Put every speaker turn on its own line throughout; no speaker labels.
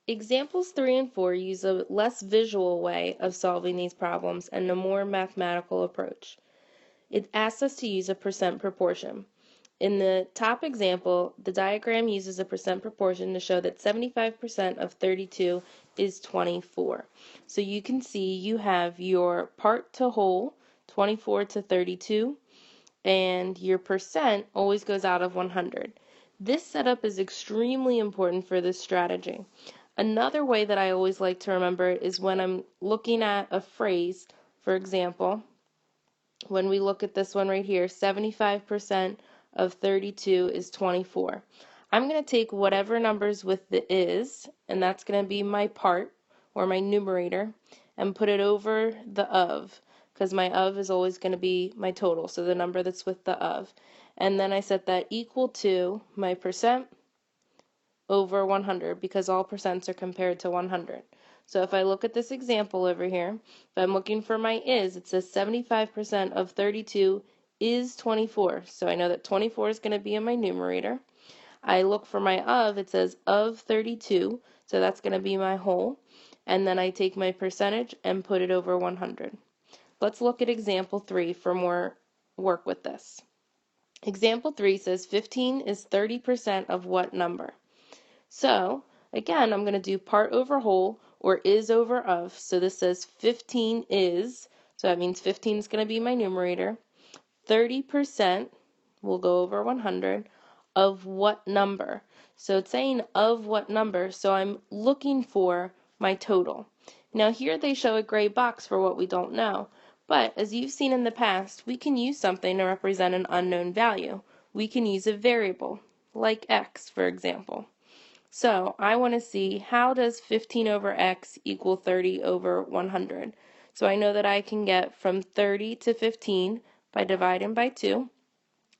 Examples 3 and 4 use a less visual way of solving these problems and a more mathematical approach. It asks us to use a percent proportion. In the top example, the diagram uses a percent proportion to show that 75% of 32 is 24. So you can see you have your part to whole, 24 to 32, and your percent always goes out of 100. This setup is extremely important for this strategy. Another way that I always like to remember is when I'm looking at a phrase, for example, when we look at this one right here, 75% of 32 is 24. I'm going to take whatever numbers with the is, and that's going to be my part, or my numerator, and put it over the of, because my of is always going to be my total, so the number that's with the of. And then I set that equal to my percent over 100, because all percents are compared to 100. So if I look at this example over here, if I'm looking for my is, it says 75% of 32 is 24. So I know that 24 is going to be in my numerator. I look for my of, it says of 32, so that's going to be my whole. And then I take my percentage and put it over 100. Let's look at example 3 for more work with this. Example 3 says 15 is 30% of what number? So again, I'm going to do part over whole, or is over of. So this says 15 is, so that means 15 is going to be my numerator. 30% will go over 100 of what number? So it's saying of what number, so I'm looking for my total. Now here they show a gray box for what we don't know, but as you've seen in the past, we can use something to represent an unknown value. We can use a variable, like x, for example. So I want to see, how does 15 over x equal 30 over 100? So I know that I can get from 30 to 15 by dividing by 2.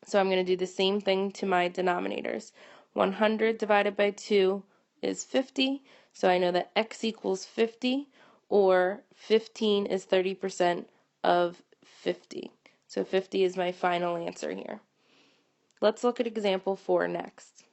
So I'm going to do the same thing to my denominators. 100 divided by 2 is 50. So I know that x equals 50, or 15 is 30% of 50. So 50 is my final answer here. Let's look at example 4 next.